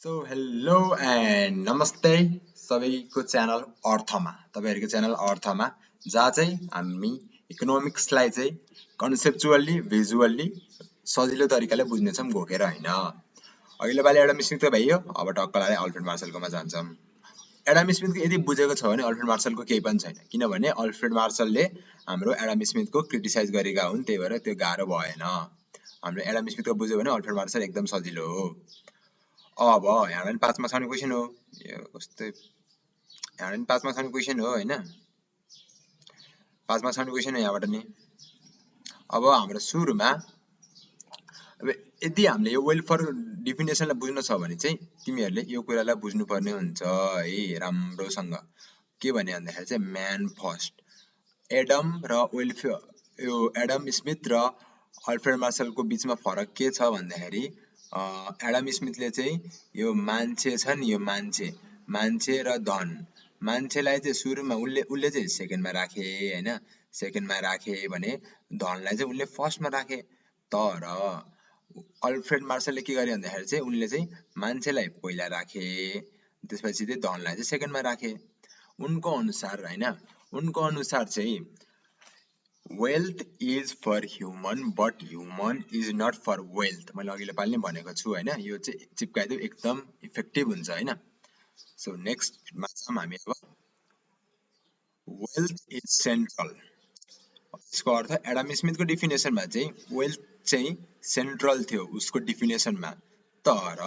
Hello and नमस्ते सबैको channel अर्थमा तपाईहरुको च्यानल अर्थमा जहाँ चाहिँ हामी इकोनोमिक्सलाई चाहिँ कन्सेप्चुअली भिजुअली सजिलो तरिकाले बुझ्नेछौँ घोकेर हैन। अघिल्लो पालि एडम स्मिथ भयो, अब टक्कलाले अल्फ्रेड मार्शलकोमा जान्छौँ। एडम स्मिथको यदि बुझेको छ भने अल्फ्रेड मार्शलको केही पनि छैन, किनभने अल्फ्रेड मार्शलले हाम्रो एडम स्मिथको क्रिटिसाइज गरेका हुन्, त्यही भएर त्यो गाह्रो भएन। हामीले एडम स्मिथको बुझ्यो भने अल्फ्रेड मार्शल एकदम सजिलो हो। अब यहाँ पनि 5 मा छाउने क्वेशन हो, यो कस्तै यहाँ पनि 5 मा छाउने क्वेशन हो हैन, 5 मा छाउने क्वेशन हो यहाँबाट नि। अब हाम्रो सुरुमा अब यदि हामीले यो वेलफेयर डेफिनेसनलाई बुझ्न छ भने चाहिँ तिमीहरूले यो कुरालाई बुझ्नुपर्ने हुन्छ है राम्रोसँग। के भने भन्दाखेरि चाहिँ म्यान फर्स्ट। एडम र वेलफेयर यो एडम स्मिथ र अल्फ्रेड मार्शलको बीचमा फरक के छ भन्दाखेरि एडम स्मिथले चाहिँ यो मान्छे छ नि, यो मान्छे र धन, मान्छेलाई चाहिँ सुरुमा उले चाहिँ सेकेन्डमा राखे हैन, सेकेन्डमा राखे भने धनलाई चाहिँ उनले फर्स्टमा राखे। तर अल्फ्रेड मार्शलले के गरे भन्दाखेरि चाहिँ उनले चाहिँ मान्छेलाई पहिला राखे, त्यसपछि चाहिँ धनलाई चाहिँ सेकेन्डमा राखे। उनको अनुसार हैन, उनको अनुसार चाहिँ wealth is for human but human is not for wealth. मैले अघिल्लो पालि नै भनेको छु हैन, यो चाहिँ चिपकाइदियो एकदम इफेक्टिभ हुन्छ हैन। सो नेक्स्टमा जाम हामी। अब वेल्थ इज सेन्ट्रल, यसको अर्थ एडम स्मिथको डेफिनेसनमा चाहिँ वेल्थ चाहिँ सेन्ट्रल थियो उसको डेफिनेसनमा, तर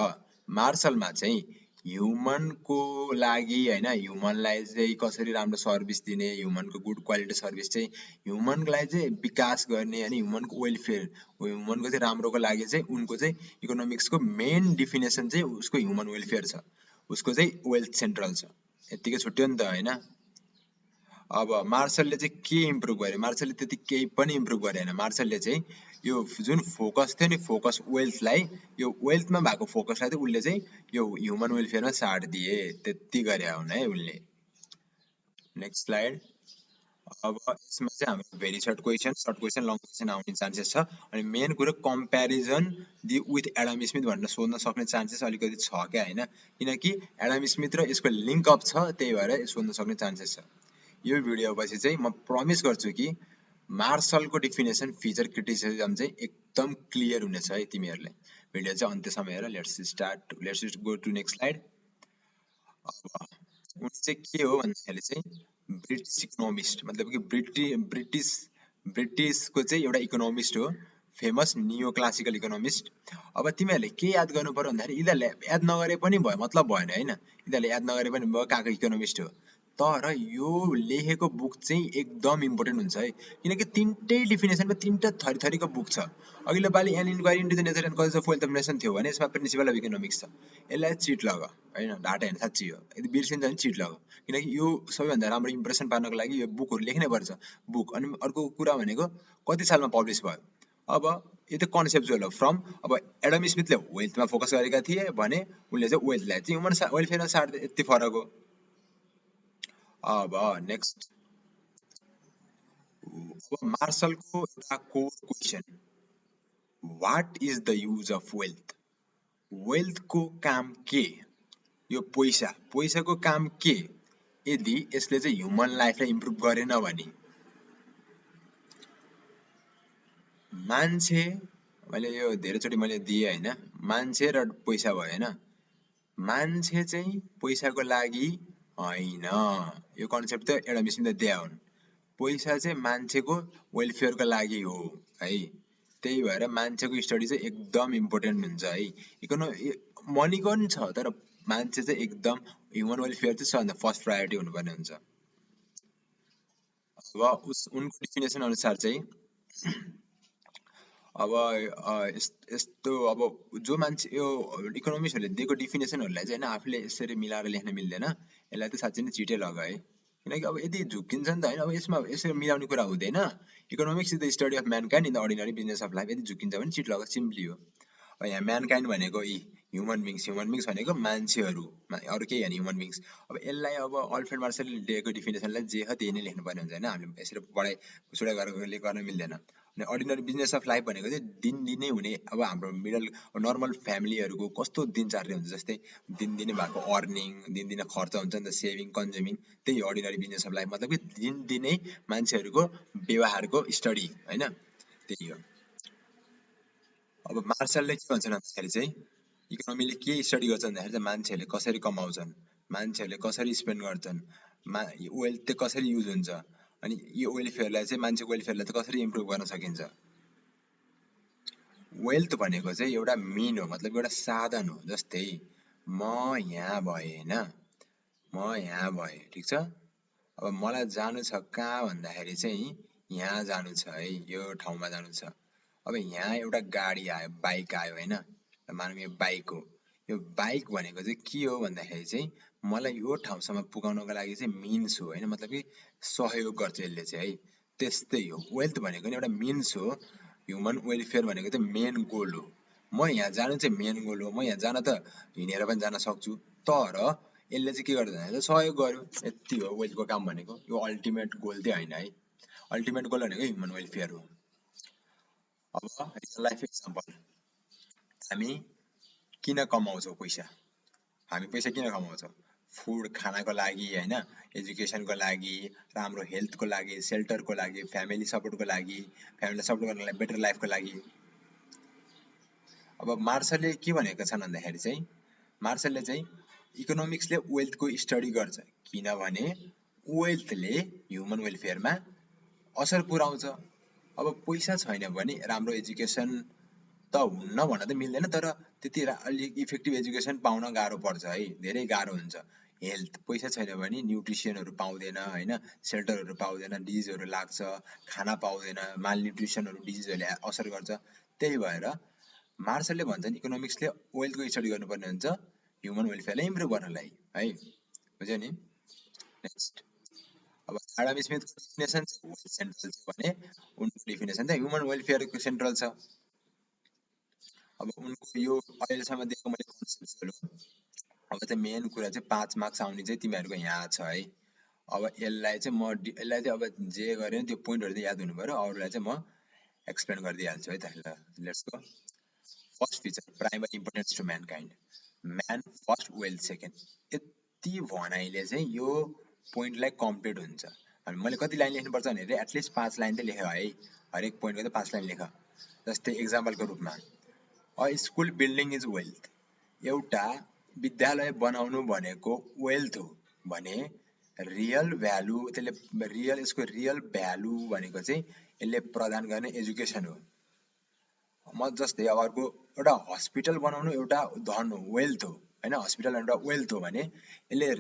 मार्शलमा चाहिँ ह्युमनको लागि हैन, ह्युमनलाई चाहिँ कसरी राम्रो सर्भिस दिने, ह्युमनको गुड क्वालिटी सर्भिस चाहिँ ह्युमनलाई चाहिँ विकास गर्ने अनि ह्युमनको वेलफेयर, ह्युमनको चाहिँ राम्रोको लागि चाहिँ उनको चाहिँ इकोनोमिक्सको मेन डेफिनेसन चाहिँ उसको ह्युमन वेलफेयर छ, उसको चाहिँ वेल्थ सेन्ट्रल छ। यतिकै छुट्यो नि त हैन। अब मार्शलले चाहिँ के इम्प्रुभ गरे, मार्शलले त्यति केही पनि इम्प्रुभ गरेन। मार्शलले चाहिँ यो जुन फोकस थियो नि, फोकस वेल्थलाई, यो वेल्थमा भएको फोकसलाई चाहिँ उसले चाहिँ यो ह्युमन वेलफेयरमा साट दिए, त्यति गरे हुन् है उसले। Next slide. अब यसमा चाहिँ हाम्रो very short question long question आउने चान्सेस छ। अनि मेन कुरो कम्प्यारिजन विथ एडम स्मिथ भनेर सोध्न सक्ने चान्सेस अलिकति छ क्या हैन, किनकि एडम स्मिथ र यसको लिङ्क अप छ, त्यही भएर सोध्न सक्ने चान्सेस छ। यो भिडियो पछि चाहिँ म प्रमिस गर्छु कि मार्शलको डेफिनेसन फिचर क्रिटिसिजम चाहिँ एकदम क्लियर हुनेछ है तिमीहरूले। भिडियो चाहिँ अन्त्यसम्म हेर। Let's go to next slide. अब उनी चाहिँ के हो भन्दाखेरि चाहिँ ब्रिटिस इकोनोमिस्ट, मतलब कि ब्रिटिसको चाहिँ एउटा इकोनोमिस्ट हो, फेमस नियो क्लासिकल इकोनोमिस्ट। अब तिमीहरूले के याद गर्नु पर्यो भन्दाखेरि यिनीहरूले याद नगरे पनि भयो, मतलब भएन हैन, यिनीहरूले याद नगरे पनि भयो कहाँको इकोनोमिस्ट हो, तर यो लेखेको बुक चाहिँ एकदम इम्पोर्टेन्ट हुन्छ है, किनकि तीनटै डेफिनेसनमा तीनटा थरीको बुक छ। अघिल्लो पालि an inquiry into the nature and causes of wealth of nation थियो भने यसमा प्रिन्सिपल अफ इकोनोमिक्स छ। यसलाई चिट लग हैन, डाटा हैन, साँच्ची हो। यदि बिर्सिन्छ भने चिट लग, किनकि यो सबैभन्दा राम्रो इम्प्रेसन पार्नको लागि यो बुकहरू लेख्नै पर्छ बुक। अनि अर्को कुरा भनेको कति सालमा पब्लिस भयो। अब यो त कन्सेप्चुअल हो फ्रम, अब एडम स्मिथले वेल्थमा फोकस गरेका थिए भने उनले चाहिँ वेल्थलाई चाहिँ ह्युमन वेलफेयरमा साट, यति फरक हो। अब नेक्स्ट, अब मार्शलको एउटा core question, what is the use of wealth? वेल्थको काम के? यो पैसाको काम के यदि यसले चाहिँ ह्युमन लाइफलाई इम्प्रुभ गरेन भने? मान्छे, मैले यो धेरैचोटि मैले दिएँ हैन, मान्छे र पैसा भयो हैन, मान्छे चाहिँ पैसाको लागि हैन, यो कन्सेप्ट त एडम स्मिथले दिए हुन्। पैसा चाहिँ मान्छेको वेलफेयरको लागि हो है, त्यही भएर मान्छेको स्टडी चाहिँ एकदम इम्पोर्टेन्ट हुन्छ है। मनीको पनि छ, तर मान्छे चाहिँ एकदम ह्युमन वेलफेयर चाहिँ सबभन्दा फर्स्ट प्रायोरिटी हुनुपर्ने हुन्छ। अब उनको डेफिनेसन अनुसार चाहिँ अब यस्तो, अब जो मान्छे यो इकोनोमिस्टहरूले दिएको डेफिनेसनहरूलाई चाहिँ हैन आफूले यसरी मिलाएर लेख्न मिल्दैन, यसलाई त साँच्चै नै चिटै लग है, किनकि अब यदि झुक्किन्छ नि त हैन। अब यसमा यसरी मिलाउने कुरा हुँदैन। Economics is the study of mankind in the ordinary business of life. यदि झुक्किन्छ भने चिट लग, सिम्पली हो। अब यहाँ म्यानकाइन्ड भनेको ह्युमन बिङ्स भनेको मान्छेहरू, अरू केही होइन, ह्युमन बिङ्स। अब यसलाई अब अल्फ्रेड मार्शलले दिएको डेफिनेसनलाई जे हो त्यही नै लेख्नुपर्ने हुन्छ हैन, हामीले यसरी पढाइ सुढाइ गर्न मिल्दैन। अर्डिनरी बिजनेस अफ लाइफ भनेको चाहिँ दिनदिनै हुने अब हाम्रो मिडल नर्मल फ्यामिलीहरूको कस्तो दिनचर्या हुन्छ जस्तै दिनदिनै भएको अर्निङ दिनदिनै खर्च हुन्छ नि त सेभिङ कन्ज्युमिङ त्यही अर्डिनरी बिजनेस अफ लाइफ मतलब कि दिनदिनै मान्छेहरूको व्यवहारको स्टडी होइन त्यही हो। अब मार्सलले के भन्छन् भन्दाखेरि चाहिँ इकोनोमीले के स्टडी गर्छ भन्दाखेरि चाहिँ मान्छेहरूले कसरी कमाउँछन् मान्छेहरूले कसरी स्पेन्ड गर्छन् वेल्थ चाहिँ कसरी युज हुन्छ अनि यो वेलफेयरलाई चाहिँ मान्छेको वेलफेयरलाई चाहिँ कसरी इम्प्रुभ गर्न सकिन्छ। वेल्थ भनेको चाहिँ एउटा मिन हो मतलब एउटा साधन हो जस्तै म यहाँ भएँ होइन म यहाँ भएँ ठिक छ अब मलाई जानु छ कहाँ भन्दाखेरि चाहिँ यहाँ जानु छ है यो ठाउँमा जानु छ अब यहाँ एउटा गाडी आयो बाइक आयो होइन मानौँ यो बाइक हो यो बाइक भनेको चाहिँ के हो भन्दाखेरि चाहिँ मलाई यो ठाउँसम्म पुगाउनको लागि चाहिँ मिन्स हो होइन मतलब कि सहयोग गर्छ यसले चाहिँ है त्यस्तै हो वेल्थ भनेको नि एउटा मिन्स हो ह्युमन वेलफेयर भनेको चाहिँ मेन गोल हो म यहाँ जानु चाहिँ मेन गोल हो म यहाँ जान त हिँडेर पनि जान सक्छु तर यसले चाहिँ के गर्छ भने सहयोग गर्यो यति हो वेल्थको काम भनेको यो अल्टिमेट गोल चाहिँ होइन है अल्टिमेट गोल भनेको ह्युमन वेलफेयर हो। अब रियल लाइफ इक्जाम्पल हामी किन कमाउँछौँ पैसा हामी पैसा किन कमाउँछौँ फुड खानाको लागि होइन एजुकेसनको लागि राम्रो हेल्थको लागि सेल्टरको लागि फ्यामिली सपोर्टको लागि फ्यामिलीलाई सपोर्ट गर्नको लागि बेटर लाइफको लागि। अब मार्सलले के भनेका छन् भन्दाखेरि चाहिँ मार्सलले चाहिँ इकोनोमिक्सले वेल्थको स्टडी गर्छ किनभने वेल्थले ह्युमन वेलफेयरमा असर पुर्याउँछ। अब पैसा छैन भने राम्रो एजुकेसन त हुन्न भन्न त मिल्दैन तर त्यति अलिक इफेक्टिभ एजुकेसन पाउन गाह्रो पर्छ है धेरै गाह्रो हुन्छ। हेल्थ पैसा छैन भने न्युट्रिसनहरू पाउँदैन होइन सेल्टरहरू पाउँदैन डिजिजहरू लाग्छ खाना पाउँदैन मालन्युट्रिसनहरू डिजिजहरूले असर गर्छ। त्यही भएर मार्सलले भन्छन् इकोनोमिक्सले वेल्थको स्टडी गर्नुपर्ने हुन्छ ह्युमन वेलफेयरलाई इम्प्रुभ गर्नलाई है बुझ्यो नि। नेक्स्ट अब एडम स्मिथको डेफिनेसन चाहिँ वेल्थ सेन्ट्रल छ भने उनको डेफिनेसन चाहिँ ह्युमन वेलफेयरको सेन्ट्रल छ। अब उनको यो अहिलेसम्म दिएको मैले कन्सेप्ट हो अब चाहिँ मेन कुरा चाहिँ 5 मार्क्स आउने चाहिँ तिमीहरूको यहाँ छ है। अब यसलाई चाहिँ म यसलाई चाहिँ अब जे गरेँ त्यो पोइन्टहरू चाहिँ याद हुनु पऱ्यो अरूलाई चाहिँ म एक्सप्लेन गरिदिइहाल्छु है त। ल let's go. First feature primary importance to mankind man first wealth second यति भनाइले चाहिँ यो पोइन्टलाई कम्प्लिट हुन्छ। अनि मैले कति लाइन लेख्नुपर्छ भनेर एटलिस्ट 5 लाइन चाहिँ लेखेँ है हरेक पोइन्टको चाहिँ 5 लाइन लेख। जस्तै एक्जाम्पलको रूपमा a school building is wealth एउटा विद्यालय बनाउनु भनेको वेल्थ हो भने रियल भ्यालु त्यसले रियल यसको रियल भ्यालु भनेको चाहिँ यसले प्रदान गर्ने एजुकेसन हो। म जस्तै अब अर्को एउटा हस्पिटल बनाउनु एउटा धन हो वेल्थ हो होइन हस्पिटल एउटा वेल्थ हो भने यसले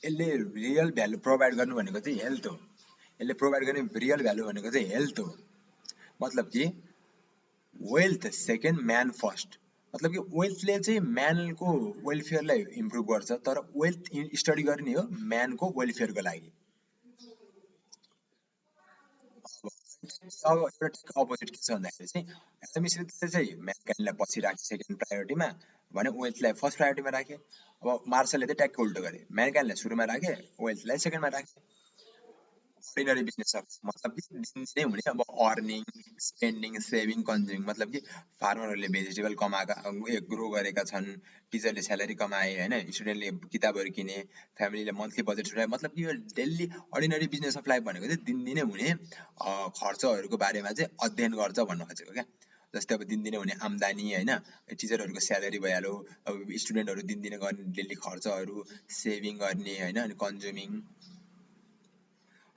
यसले रियल भ्यालु प्रोभाइड गर्नु भनेको चाहिँ हेल्थ हो यसले प्रोभाइड गर्ने रियल भ्यालु भनेको चाहिँ हेल्थ हो। मतलब कि वेल्थ सेकेन्ड म्यान फर्स्ट मतलब कि वेल्थले चाहिँ म्यानको वेलफेयरलाई इम्प्रुभ गर्छ तर वेल्थ स्टडी गर्ने हो म्यानको वेलफेयरको लागि। अब एउटा ठिक अपोजिट के छ भन्दाखेरि चाहिँ एडम स्मिथले चाहिँ म्यानकाइन्डलाई पछि राखे सेकेन्ड प्रायोरिटीमा भने वेल्थलाई फर्स्ट प्रायोरिटीमा राखे। अब मार्सलले चाहिँ ट्याक्क उल्टो गरे म्यानकाइन्डलाई सुरुमा राखे वेल्थलाई सेकेन्डमा राखे। अर्डिनरी बिजनेस अफ मतलब कि दिनदिनै हुने अब अर्निङ स्पेन्डिङ सेभिङ कन्ज्युमिङ मतलब कि फार्मरहरूले भेजिटेबल कमाएका ग्रो गरेका छन् टिचरले स्यालेरी कमाए होइन स्टुडेन्टले किताबहरू किने फ्यामिलीले मन्थली बजेट छुट्याए मतलब कि यो daily ordinary business of life भनेको चाहिँ दिनदिनै हुने खर्चहरूको बारेमा चाहिँ अध्ययन गर्छ भन्नु खोजेको क्या। जस्तै अब दिनदिनै हुने आम्दानी होइन टिचरहरूको स्यालेरी भइहाल्यो अब स्टुडेन्टहरू दिनदिनै गर्ने डेली खर्चहरू सेभिङ गर्ने होइन अनि कन्ज्युमिङ।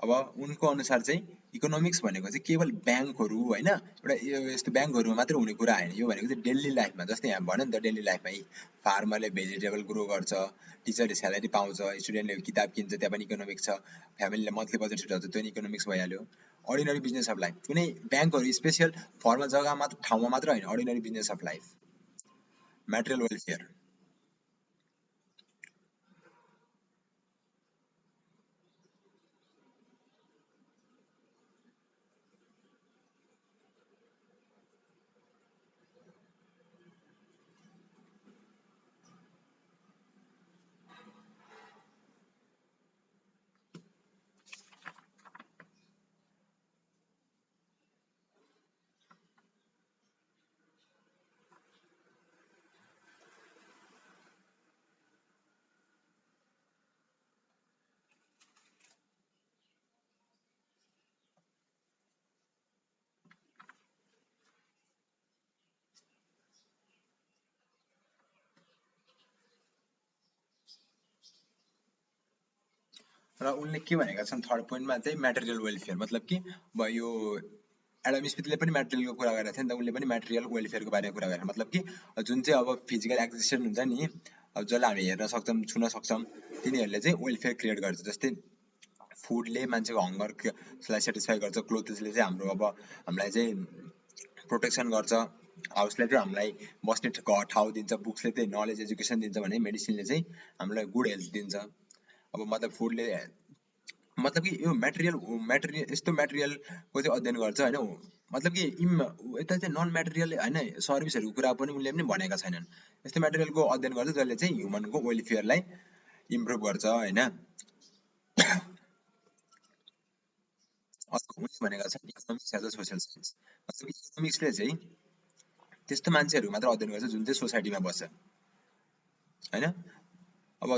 अब उनको अनुसार चाहिँ इकोनोमिक्स भनेको चाहिँ केवल ब्याङ्कहरू होइन एउटा यस्तो ब्याङ्कहरूमा मात्रै हुने कुरा होइन यो भनेको चाहिँ डेली लाइफमा जस्तै यहाँ भन्यो नि त डेली लाइफमा फार्मरले भेजिटेबल ग्रो गर्छ टिचरले स्यालेरी पाउँछ स्टुडेन्टले किताब किन्छ त्यहाँ पनि इकोनोमिक्स छ फ्यामिलीले मन्थली बजेट छुट्याउँछ त्यो पनि इकोनोमिक्स भइहाल्यो। अर्डिनरी बिजनेस अफ लाइफ कुनै ब्याङ्कहरू स्पेसियल फर्मल जग्गा मात्र ठाउँमा मात्र होइन ordinary business of life material welfare. र उनले के भनेका छन् थर्ड पोइन्टमा चाहिँ म्याटेरियल वेलफेयर, मतलब कि अब यो एडम स्मिथले पनि म्याटेरियलको कुरा गरेको थियो नि त, उनले पनि म्याटेरियल वेलफेयरको बारेमा कुरा गरेर, मतलब कि जुन चाहिँ अब फिजिकल एक्जिस्टेन्स हुन्छ नि, अब जसलाई हामी हेर्न सक्छौँ छुन सक्छौँ, तिनीहरूले चाहिँ वेलफेयर क्रिएट गर्छ। जस्तै फुडले मान्छेको हङ्गरलाई सेटिस्फाई गर्छ, क्लोथ्सले चाहिँ हाम्रो अब हामीलाई चाहिँ प्रोटेक्सन गर्छ, हाउसले चाहिँ हामीलाई बस्ने ठाउँ दिन्छ, बुक्सले चाहिँ नलेज एजुकेसन दिन्छ भने मेडिसिनले चाहिँ हामीलाई गुड हेल्थ दिन्छ। अब मतलब फुडले मतलब कि यो म्याटेरियल यस्तो म्याटेरियलको चाहिँ अध्ययन गर्छ होइन, मतलब कि यता चाहिँ नन म्याटेरियल होइन सर्भिसहरूको कुरा पनि उनले पनि भनेका छैनन्। यस्तो म्याटेरियलको अध्ययन गर्छ जसले चाहिँ ह्युमनको वेलफेयरलाई इम्प्रुभ गर्छ होइन। अर्को उनले भनेका छन् economics as a social science, मतलब इकोनोमिक्सले चाहिँ त्यस्तो मान्छेहरू मात्र अध्ययन गर्छ जुन चाहिँ सोसाइटीमा बस्छ होइन। अब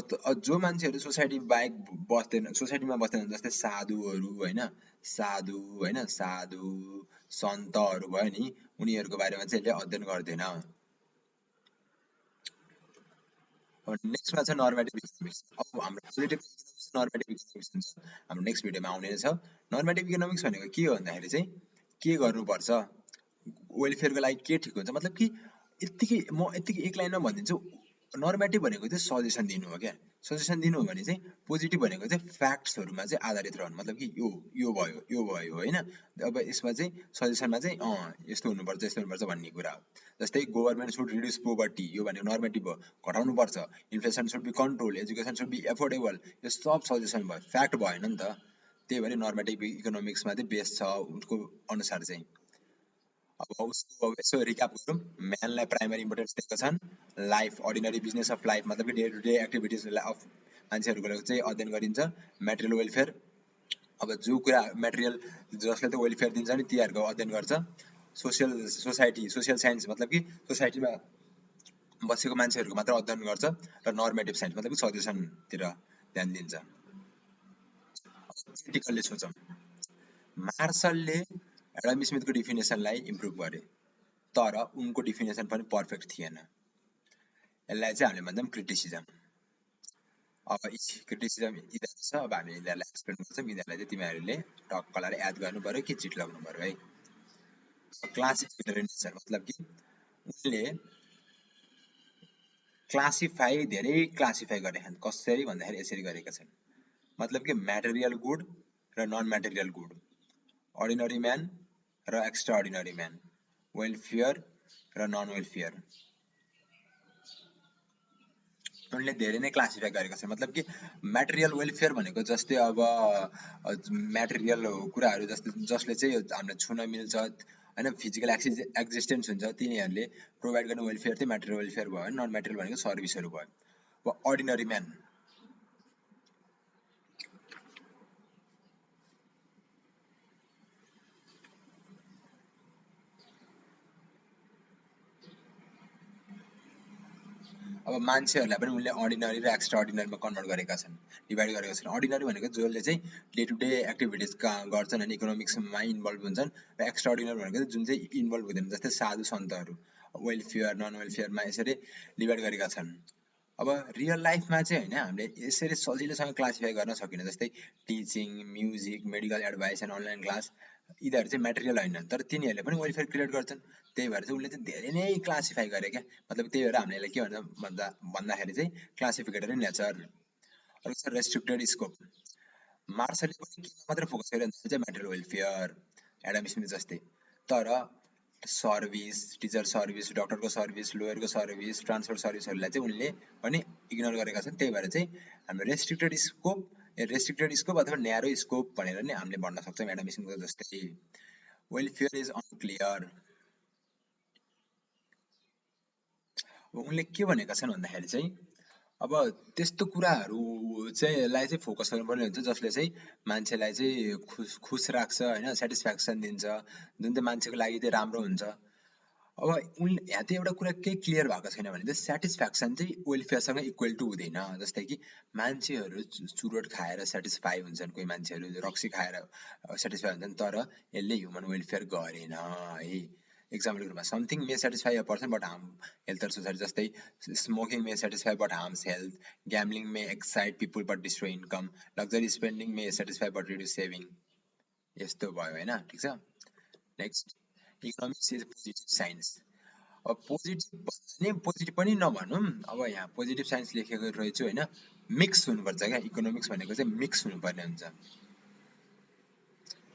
जो मान्छेहरू सोसाइटी बाहेक बस्दैन, सोसाइटीमा बस्दैन, जस्तै साधुहरू होइन, साधु सन्तहरू भयो नि, उनीहरूको बारेमा चाहिँ यसले अध्ययन गर्दैन। नेक्स्टमा छ नर्मेटिभ इकोनोमिक्स। अब हाम्रो पोलिटिकल इकोनोमिक्स नर्मेटिभ इकोनोमिक्स हुन्छ, हाम्रो नेक्स्ट भिडियोमा आउने छ। नर्मेटिभ इकोनोमिक्स भनेको के हो भन्दाखेरि चाहिँ के गर्नुपर्छ, वेलफेयरको लागि के ठिक हुन्छ, मतलब कि म यत्तिकै एक लाइनमा भनिदिन्छु। नर्मेटिभ भनेको चाहिँ सजेसन दिनु हो क्या, सजेसन दिनु हो भने चाहिँ पोजिटिभ भनेको चाहिँ फ्याक्ट्सहरूमा चाहिँ आधारित रहनु, मतलब कि यो भयो होइन। अब यसमा चाहिँ सजेसनमा चाहिँ यस्तो हुनुपर्छ यस्तो हुनुपर्छ भन्ने कुरा हो। जस्तै गभर्मेन्ट सुड रिड्युस पोभर्टी, यो भनेको नर्मेटिभ हो, घटाउनुपर्छ। Inflation should be control, education should be affordable, यो सब सजेसन भयो, फ्याक्ट भएन नि त। त्यही भएर नर्मेटिभ इकोनोमिक्समा चाहिँ बेस छ उसको अनुसार चाहिँ। अब उसको यसो रिक्याप गरौँ। म्यानलाई प्राइमरी इम्पोर्टेन्स दिएका छन्, life ordinary business of life, मतलब कि day to day activities of मान्छेहरूको चाहिँ अध्ययन गरिन्छ। म्याटेरियल वेलफेयर, अब जो कुरा म्याटेरियल जसले त वेलफेयर दिन्छ नि तीहरूको अध्ययन गर्छ। सोसियल साइन्स, मतलब कि सोसाइटीमा बसेको मान्छेहरूको मात्र अध्ययन गर्छ। र नर्मेटिभ साइन्स मतलब कि सजेसनतिर ध्यान दिन्छ। क्रिटिकल्ली सोचौँ, मार्सलले एडम स्मिथको डिफिनेसनलाई इम्प्रुभ गरे, तर उनको डिफिनेसन पनि पर्फेक्ट थिएन। यसलाई चाहिँ हामीले भन्छौँ क्रिटिसिजम। अब क्रिटिसिजम यिनीहरू छ, अब हामी यिनीहरूलाई एक्सप्लेन गर्छौँ। यिनीहरूलाई चाहिँ तिमीहरूले टक्कलाई याद गर्नु पर्यो कि चिट लगाउनु पर्यो है। क्लासिफिकेटरी नेचर, मतलब कि उनले धेरै क्लासिफाई गरेका छन्। कसरी भन्दाखेरि यसरी गरेका छन्, मतलब कि म्याटेरियल गुड र non material good, ordinary man र एक्स्ट्रा अर्डिनरी म्यान, वेलफेयर र नन वेलफेयर, उनले धेरै नै क्लासिफाई गरेका छन्। मतलब कि म्याटेरियल वेलफेयर भनेको जस्तै अब म्याटेरियल कुराहरू जसले चाहिँ हामीलाई छुन मिल्छ होइन, फिजिकल एक्जिस्टेन्स हुन्छ, तिनीहरूले प्रोभाइड गर्ने वेलफेयर चाहिँ म्याटेरियल वेलफेयर भयो। नन म्याटेरियल भनेको सर्भिसहरू भयो। अब अर्डिनरी म्यान, अब मान्छेहरूलाई पनि उनले अर्डिनरी र एक्स्ट्रा अर्डिनरीमा कन्भर्ट गरेका छन्, डिभाइड गरेका छन्। अर्डिनरी भनेको जसले चाहिँ डे टु डे एक्टिभिटिज गर्छन् अनि इकोनोमिक्समा इन्भल्भ हुन्छन्, र एक्स्ट्रा अर्डिनरी भनेको जुन चाहिँ इन्भल्भ हुँदैन, जस्तै साधु सन्तहरू। वेलफेयर नन वेलफेयरमा यसरी डिभाइड गरेका छन्। अब रियल लाइफमा चाहिँ होइन, हामीले यसरी सजिलोसँग क्लासिफाई गर्न सकिन्छ। जस्तै teaching, music, medical advice and online class, यिनीहरू चाहिँ म्याटेरियल होइन, तर तिनीहरूले पनि वेलफेयर क्रिएट गर्छन्। त्यही भएर चाहिँ उसले चाहिँ धेरै नै क्लासिफाई गरे क्या, मतलब त्यही भएर हामीले के भन्दाखेरि चाहिँ क्लासिफिकेटरी नेचर। अरू छ रेस्ट्रिक्टेड स्कोप, मार्सलले पनि केमा मात्र फोकस गरे भन्दाखेरि चाहिँ म्याटेरियल वेलफेयर, एडम स्मिथ जस्तै। तर सर्भिस, टिचर सर्भिस, डक्टरको सर्भिस, लोयरको सर्भिस, ट्रान्सपोर्ट सर्भिसहरूलाई चाहिँ उनले पनि इग्नोर गरेका छन्। त्यही भएर चाहिँ हाम्रो रेस्ट्रिक्टेड स्कोप अथवा न्यारो स्कोप भनेर नै हामीले भन्न सक्छौँ एडम स्मिथको जस्तै। वेलफेयर इज अनक्लियर, उनले के भनेका छन् भन्दाखेरि चाहिँ अब त्यस्तो कुराहरू चाहिँ लाई चाहिँ फोकस गर्नुपर्ने हुन्छ जसले चाहिँ मान्छेलाई चाहिँ खुस राख्छ होइन, सेटिस्फ्याक्सन दिन्छ, जुन चाहिँ मान्छेको लागि चाहिँ राम्रो हुन्छ। अब उनले यहाँ चाहिँ एउटा कुरा केही क्लियर भएको छैन भने चाहिँ सेटिस्फ्याक्सन चाहिँ वेलफेयरसँग इक्वल टु हुँदैन। जस्तै कि मान्छेहरू चुरोट खाएर सेटिस्फाई हुन्छन्, कोही मान्छेहरू रक्सी खाएर सेटिस्फाई हुन्छन्, तर यसले ह्युमन वेलफेयर गरेन है। एक्जाम्पलको रूपमा something may satisfy a person but harm health or society, जस्तै smoking may satisfy but harms health, gambling may excite people but destroy income, luxury spending may satisfy but reduce saving. यस्तो भयो होइन, ठिक छ। Next, economics is positive science. अब positive भन्दा नि positive पनि नभनौँ, अब यहाँ पोजिटिभ साइन्स लेखेको रहेछु होइन, मिक्स हुनुपर्छ क्या। इकोनोमिक्स भनेको चाहिँ मिक्स हुनुपर्ने हुन्छ।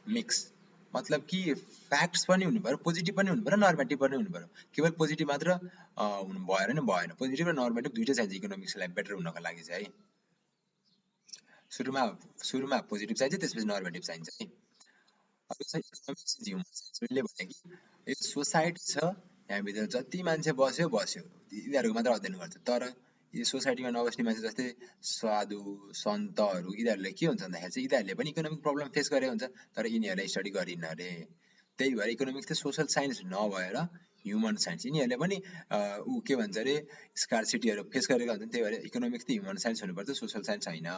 मिक्स मतलब कि फ्याक्ट्स पनि हुनु पर्यो, पोजिटिभ पनि हुनु पर्यो, नर्मेटिभ पनि हुनु पर्यो। केवल पोजिटिभ मात्र हुनु भएर नि भएन, पोजिटिभ र नर्मेटिभ दुइटै चाहिन्छ इकोनोमिक्सलाई बेटर हुनको लागि चाहिँ है। सुरुमा पोजिटिभ चाहिन्छ, त्यसपछि नर्मेटिभ चाहिन्छ है। अर्को छ इकोनोमिक्स इज ह्युमन साइन्स। उसले भने कि यो सोसाइटी छ, यहाँभित्र जति मान्छे बस्यो यिनीहरूको मात्र अध्ययन गर्छ। तर यो सोसाइटीमा नबस्ने मान्छे जस्तै साधु सन्तहरू, यिनीहरूले के हुन्छ भन्दाखेरि चाहिँ यिनीहरूले पनि इकोनोमिक प्रब्लम फेस गरेको हुन्छ, तर यिनीहरूलाई स्टडी गरिन्न अरे। त्यही भएर इकोनोमिक्स चाहिँ सोसल साइन्स नभएर ह्युमन साइन्स। यिनीहरूले पनि ऊ के भन्छ अरे स्कार्सिटीहरू फेस गरेका हुन्छन्, त्यही भएर इकोनोमिक्स चाहिँ ह्युमन साइन्स हुनुपर्छ, सोसल साइन्स होइन।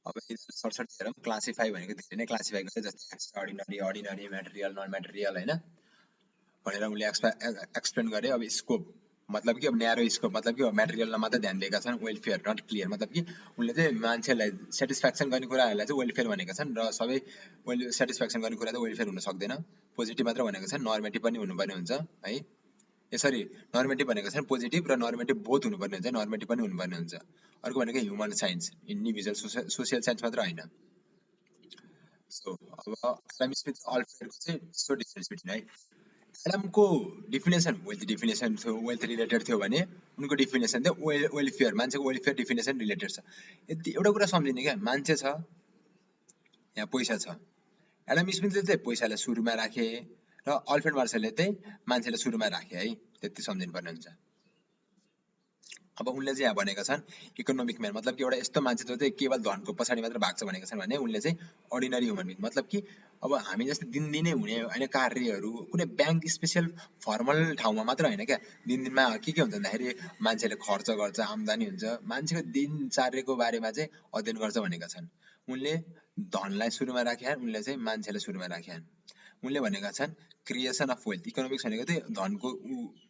अब सरसर्ती हेरौँ, क्लासिफाई भनेको धेरै नै क्लासिफाई गर्छ, जस्तै extraordinary, ordinary, material, non material होइन भनेर उनले एक्सप्लेन गरे। अब स्कोप मतलब कि अब न्यारो स्कोप मतलब कि मेटेरियलमा मात्रै ध्यान दिएका छन्, वेलफेयर नट क्लियर, मतलब कि उनले चाहिँ मान्छेलाई सेटिस्फ्याक्सन गर्ने कुराहरूलाई चाहिँ वेलफेयर भनेका छन्, र सबै सेटिस्फ्याक्सन गर्ने कुरा चाहिँ वेलफेयर हुन सक्दैन। पोजिटिभ मात्र भनेको छ, नर्मेटिभ पनि हुनुपर्ने हुन्छ है। यसरी नर्मेटिभ भनेको छ पोजिटिभ र नर्मेटिभ बोथ हुनुपर्ने हुन्छ, नर्मेटिभ पनि हुनुपर्ने हुन्छ। अर्को भनेको human science, individual social science मात्र होइन। सो अब एडम स्मिथ र अल्फ्रेडको चाहिँ यस्तो डिफरेन्स बिट्विन है। एडमको डिफिनेसन वेल्थ डिफिनेसन थियो, वेल्थ रिलेटेड थियो भने उनको डिफिनेसन चाहिँ वेलफेयर, मान्छेको वेलफेयर डिफिनेसन रिलेटेड छ। यति एउटा कुरा सम्झिने क्या, मान्छे छ यहाँ पैसा छ, एडम स्मिथले चाहिँ पैसालाई सुरुमा राखे र अल्फ्रेड मार्सलले चाहिँ मान्छेलाई सुरुमा राखे है, त्यति सम्झिनु पर्ने हुन्छ। अब उनले चाहिँ यहाँ भनेका छन् इकोनोमिक म्यान मतलब कि एउटा यस्तो मान्छे जो चाहिँ केवल धनको पछाडि मात्र भाग्छ भनेका छन् भने उनले चाहिँ अर्डिनरी ह्युमन बिङ मतलब कि अब हामी जस्तै दिनदिनै हुने होइन कार्यहरू, कुनै ब्याङ्क स्पेसल फर्मल ठाउँमा मात्र होइन क्या, दिनमा के हुन्छ भन्दाखेरि मान्छेले खर्च गर्छ, आम्दानी हुन्छ, मान्छेको दिनचर्याको बारेमा चाहिँ अध्ययन गर्छ भनेका छन्। उनले धनलाई सुरुमा राखेछन्, उनले चाहिँ मान्छेलाई सुरुमा राखेछन्। उनले भनेका छन् क्रिएसन अफ वेल्थ, इकोनोमिक्स भनेको चाहिँ धनको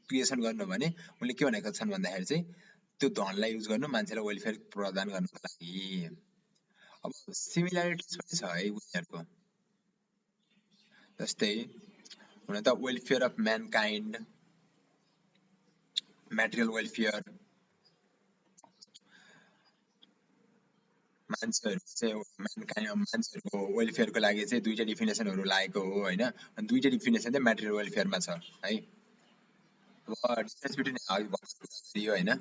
क्रिएसन गर्नु भने उनले के भनेका छन् भन्दाखेरि चाहिँ त्यो धनलाई युज गर्नु मान्छेलाई वेलफेयर प्रदान गर्नको लागि। अब सिमिल्यारिटिज पनि छ है उनीहरूको, जस्तै हुन त वेलफेयर अफ म्यानकाइन्ड, मेटेरियल वेलफेयर, मान्छेहरूको चाहिँ मान्छेहरूको वेलफेयरको लागि चाहिँ दुईटा डिफिनेसनहरू लागेको हो होइन, अनि दुईटा डिफिनेसन चाहिँ मेटेरियल वेलफेयरमा छ है। अब डिफरेन्स बिट्विन भर्खर कुरा गरियो होइन,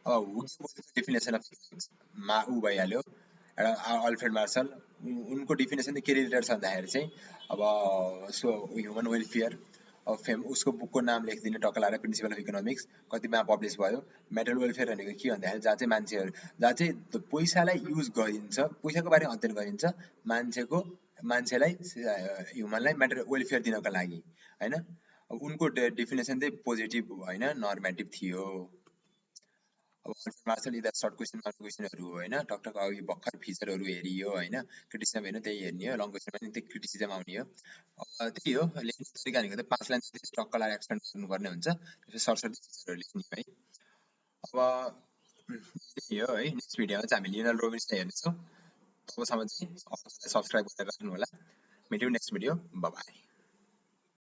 अब हुगेबोलको डिफिनेसन अफ इकोनोमिक्समा ऊ भइहाल्यो एउटा अल्फ्रेड मार्सल, उनको डिफिनेसन चाहिँ के रिलेटेड छ भन्दाखेरि चाहिँ अब सो ह्युमन वेलफेयर। अब उसको बुकको नाम लेखिदिने टक्क लगाएर, प्रिन्सिपल अफ इकोनोमिक्स, कतिमा पब्लिस भयो। मेटेरियल वेलफेयर भनेको के भन्दाखेरि जहाँ चाहिँ मान्छेहरू, जहाँ चाहिँ पैसालाई युज गरिन्छ, पैसाको बारेमा अध्ययन गरिन्छ मान्छेलाई ह्युमनलाई मेटेरियल वेलफेयर दिनको लागि होइन। अब उनको डिफिनेसन चाहिँ पोजिटिभ होइन, नर्मेटिभ थियो। अब अल्फ्रेड मार्सल यिनीहरू सर्ट क्वेसनहरू होइन, टकटक अघि भर्खर फिचरहरू हेरियो होइन, क्रिटिसिजम हेर्नु त्यही हेर्ने हो, लङ क्वेसन पनि त्यही क्रिटिसिजम आउने हो। अब त्यही हो लेख्ने तरिका भनेको चाहिँ 5 लाइन जति टक्क लगाएर एक्सप्लेन गर्नुपर्ने हुन्छ, त्यसपछि सरसर्ती फिचरहरू लेख्ने है। अब त्यही हो है। नेक्स्ट भिडियोमा चाहिँ हामी लियोनार्डो रोबिन्सलाई हेर्नेछौँ, तबसम्म चाहिँ सब्सक्राइब गरेर राख्नु होला। भेट्यौँ नेक्स्ट भिडियो, बाई बाई।